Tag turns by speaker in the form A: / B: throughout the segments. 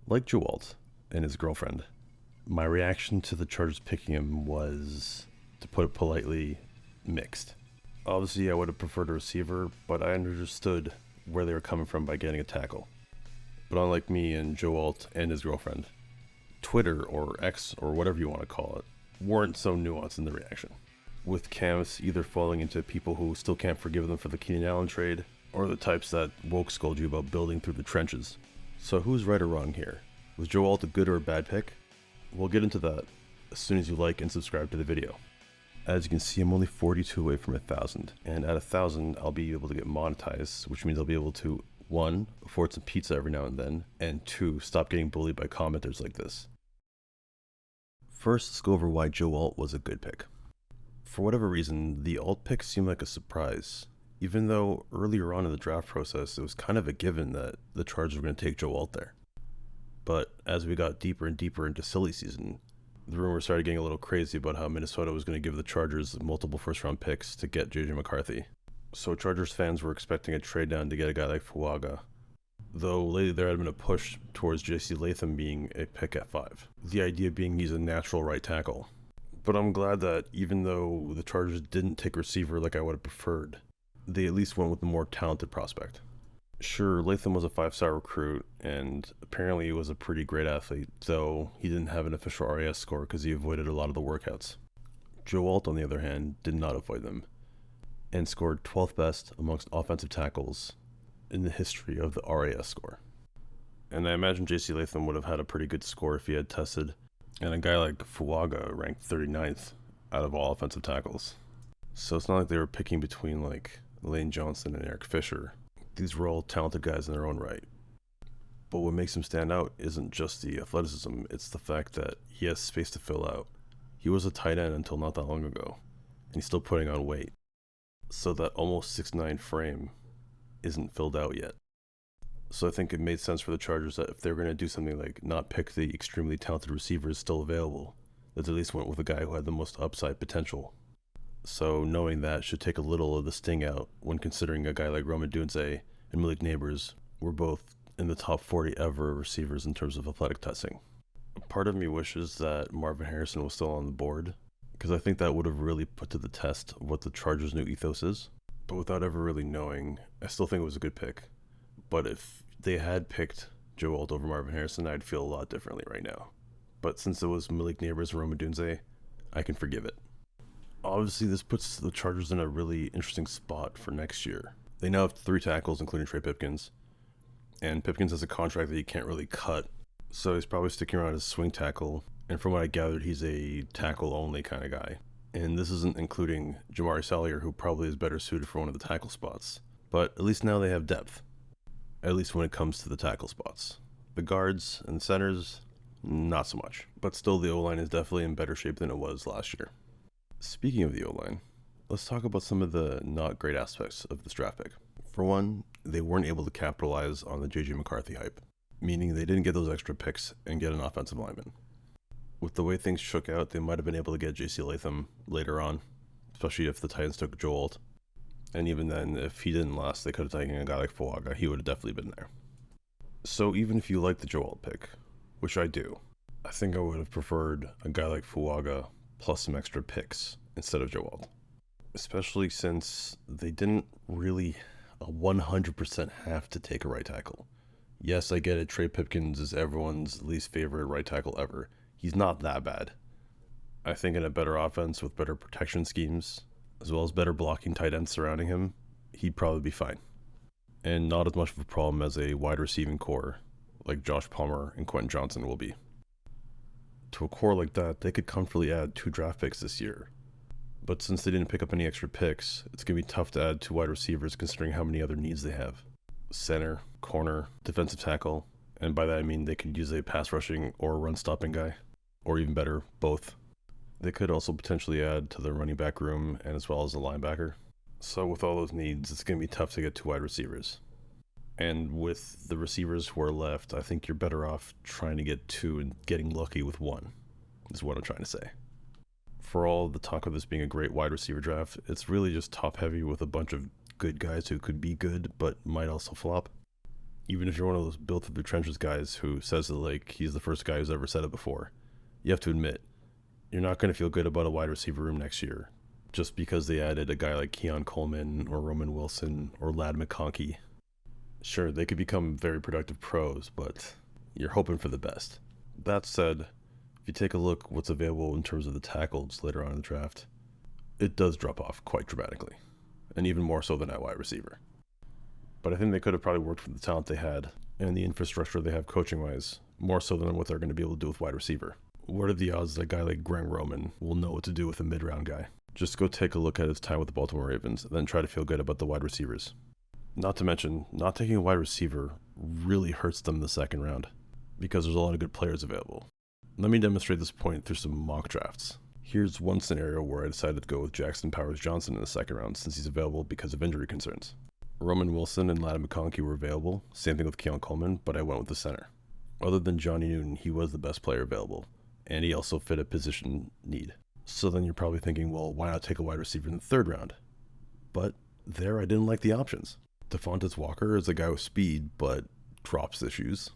A: Like Jewalt and his girlfriend, my reaction to the Chargers picking him was, to put it politely, mixed. Obviously, I would have preferred a receiver, but I understood where they were coming from by getting a tackle. But unlike me and Jewalt and his girlfriend, Twitter or X or whatever you want to call it weren't so nuanced in the reaction. With camps either falling into people who still can't forgive them for the Keenan Allen trade, or the types that woke scold you about building through the trenches. So who's right or wrong here? Was Jewalt a good or a bad pick? We'll get into that as soon as you like and subscribe to the video. As you can see, I'm only 42 away from 1,000, and at 1,000 I'll be able to get monetized, which means I'll be able to 1. Afford some pizza every now and then, and 2. Stop getting bullied by commenters like this. First, let's go over why Jewalt was a good pick. For whatever reason, the alt pick seemed like a surprise, even though earlier on in the draft process it was kind of a given that the Chargers were going to take Jewalt there. But as we got deeper and deeper into silly season, the rumors started getting a little crazy about how Minnesota was going to give the Chargers multiple first-round picks to get JJ McCarthy. So Chargers fans were expecting a trade down to get a guy like Fuaga, though lately there had been a push towards J.C. Latham being a pick at 5. The idea being he's a natural right tackle. But I'm glad that even though the Chargers didn't take receiver like I would have preferred, they at least went with the more talented prospect. Sure, Latham was a 5-star recruit, and apparently he was a pretty great athlete, though he didn't have an official RAS score because he avoided a lot of the workouts. Jewalt, on the other hand, did not avoid them, and scored 12th best amongst offensive tackles in the history of the RAS score. And I imagine J.C. Latham would have had a pretty good score if he had tested, and a guy like Fuaga ranked 39th out of all offensive tackles. So it's not like they were picking between like Lane Johnson and Eric Fisher. These were all talented guys in their own right. But what makes him stand out isn't just the athleticism, it's the fact that he has space to fill out. He was a tight end until not that long ago, and he's still putting on weight. So that almost 6'9" frame isn't filled out yet. So I think it made sense for the Chargers that if they were going to do something like not pick the extremely talented receivers still available, that they at least went with a guy who had the most upside potential. So knowing that should take a little of the sting out when considering a guy like Rome Odunze and Malik Neighbors were both in the top 40 ever receivers in terms of athletic testing. Part of me wishes that Marvin Harrison was still on the board, because I think that would have really put to the test what the Chargers' new ethos is. But without ever really knowing, I still think it was a good pick. But if they had picked Jewalt over Marvin Harrison, I'd feel a lot differently right now. But since it was Malik Neighbors and Rome Odunze, I can forgive it. Obviously, this puts the Chargers in a really interesting spot for next year. They now have 3 tackles, including Trey Pipkins. And Pipkins has a contract that he can't really cut, so he's probably sticking around as swing tackle. And from what I gathered, he's a tackle-only kind of guy. And this isn't including Jamari Salyer, who probably is better suited for one of the tackle spots. But at least now they have depth, at least when it comes to the tackle spots. The guards and centers, not so much. But still, the O-line is definitely in better shape than it was last year. Speaking of the O-line, let's talk about some of the not great aspects of this draft pick. For one, they weren't able to capitalize on the JJ McCarthy hype, meaning they didn't get those extra picks and get an offensive lineman. With the way things shook out, they might have been able to get J.C. Latham later on, especially if the Titans took Jewalt. And even then, if he didn't last, they could have taken a guy like Fuaga. He would have definitely been there. So even if you like the Jewalt pick, which I do, I think I would have preferred a guy like Fuaga plus some extra picks instead of Jewalt. Especially since they didn't really 100% have to take a right tackle. Yes, I get it, Trey Pipkins is everyone's least favorite right tackle ever. He's not that bad. I think in a better offense with better protection schemes, as well as better blocking tight ends surrounding him, he'd probably be fine. And not as much of a problem as a wide receiving core like Josh Palmer and Quentin Johnson will be. To a core like that, they could comfortably add 2 draft picks this year. But since they didn't pick up any extra picks, it's going to be tough to add 2 wide receivers considering how many other needs they have. Center, corner, defensive tackle, and by that I mean they could use a pass rushing or run stopping guy, or even better, both. They could also potentially add to the running back room and as well as a linebacker. So with all those needs, it's going to be tough to get 2 wide receivers. And with the receivers who are left, I think you're better off trying to get 2 and getting lucky with 1, is what I'm trying to say. For all the talk of this being a great wide receiver draft, it's really just top heavy with a bunch of good guys who could be good but might also flop. Even if you're one of those built through the trenches guys who says that like he's the first guy who's ever said it before, you have to admit, you're not going to feel good about a wide receiver room next year just because they added a guy like Keon Coleman or Roman Wilson or Ladd McConkey. Sure, they could become very productive pros, but you're hoping for the best. That said, if you take a look what's available in terms of the tackles later on in the draft, it does drop off quite dramatically, and even more so than at wide receiver. But I think they could have probably worked with the talent they had and the infrastructure they have coaching-wise, more so than what they're going to be able to do with wide receiver. What are the odds that a guy like Greg Roman will know what to do with a mid-round guy? Just go take a look at his time with the Baltimore Ravens, and then try to feel good about the wide receivers. Not to mention, not taking a wide receiver really hurts them in the second round, because there's a lot of good players available. Let me demonstrate this point through some mock drafts. Here's one scenario where I decided to go with Jackson Powers-Johnson in the second round since he's available because of injury concerns. Roman Wilson and Ladd McConkey were available, same thing with Keon Coleman, but I went with the center. Other than Johnny Newton, he was the best player available, and he also fit a position need. So then you're probably thinking, well, why not take a wide receiver in the third round? But there I didn't like the options. Devontae Walker is a guy with speed, but drops issues.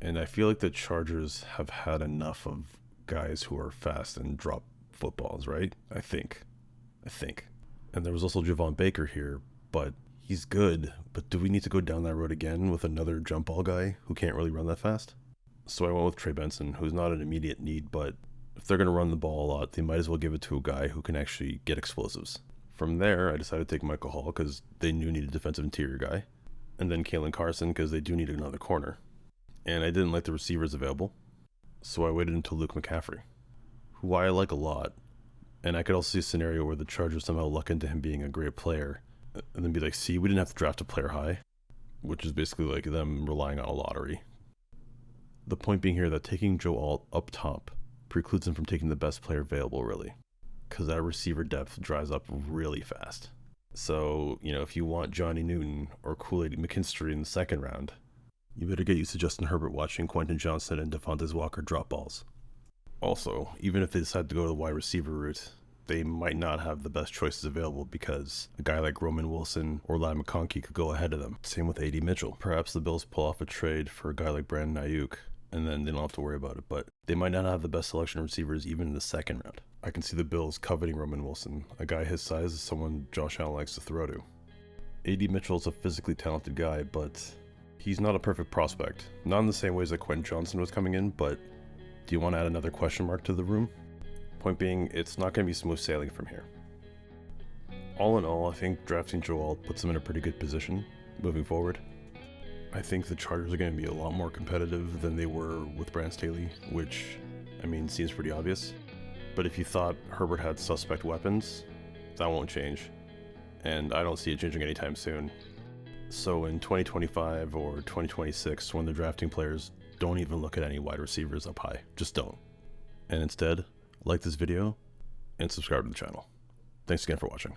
A: And I feel like the Chargers have had enough of guys who are fast and drop footballs, right? I think. And there was also Javon Baker here, but he's good. But do we need to go down that road again with another jump ball guy who can't really run that fast? So I went with Trey Benson, who's not an immediate need, but if they're going to run the ball a lot, they might as well give it to a guy who can actually get explosives. From there, I decided to take Michael Hall because they knew needed a defensive interior guy, and then Kalen Carson because they do need another corner. And I didn't like the receivers available, so I waited until Luke McCaffrey, who I like a lot, and I could also see a scenario where the Chargers somehow luck into him being a great player, and then be like, see, we didn't have to draft a player high, which is basically like them relying on a lottery. The point being here that taking Joe Alt up top precludes him from taking the best player available, really, because that receiver depth dries up really fast. So, if you want Johnny Newton or Kool-Aid McKinstry in the second round, you better get used to Justin Herbert watching Quentin Johnson and Devontae Walker drop balls. Also, even if they decide to go the wide receiver route, they might not have the best choices available because a guy like Roman Wilson or Ladd McConkey could go ahead of them. Same with A.D. Mitchell. Perhaps the Bills pull off a trade for a guy like Brandon Ayuk, and then they don't have to worry about it, but they might not have the best selection of receivers even in the second round. I can see the Bills coveting Roman Wilson. A guy his size is someone Josh Allen likes to throw to. A.D. Mitchell is a physically talented guy, but he's not a perfect prospect. Not in the same ways that Quentin Johnson was coming in, but do you want to add another question mark to the room? Point being, it's not going to be smooth sailing from here. All in all, I think drafting Joe Alt puts them in a pretty good position moving forward. I think the Chargers are going to be a lot more competitive than they were with Brandon Staley, which, seems pretty obvious. But if you thought Herbert had suspect weapons, that won't change. And I don't see it changing anytime soon. So in 2025 or 2026, when they're drafting players, don't even look at any wide receivers up high. Just don't. And instead, like this video and subscribe to the channel. Thanks again for watching.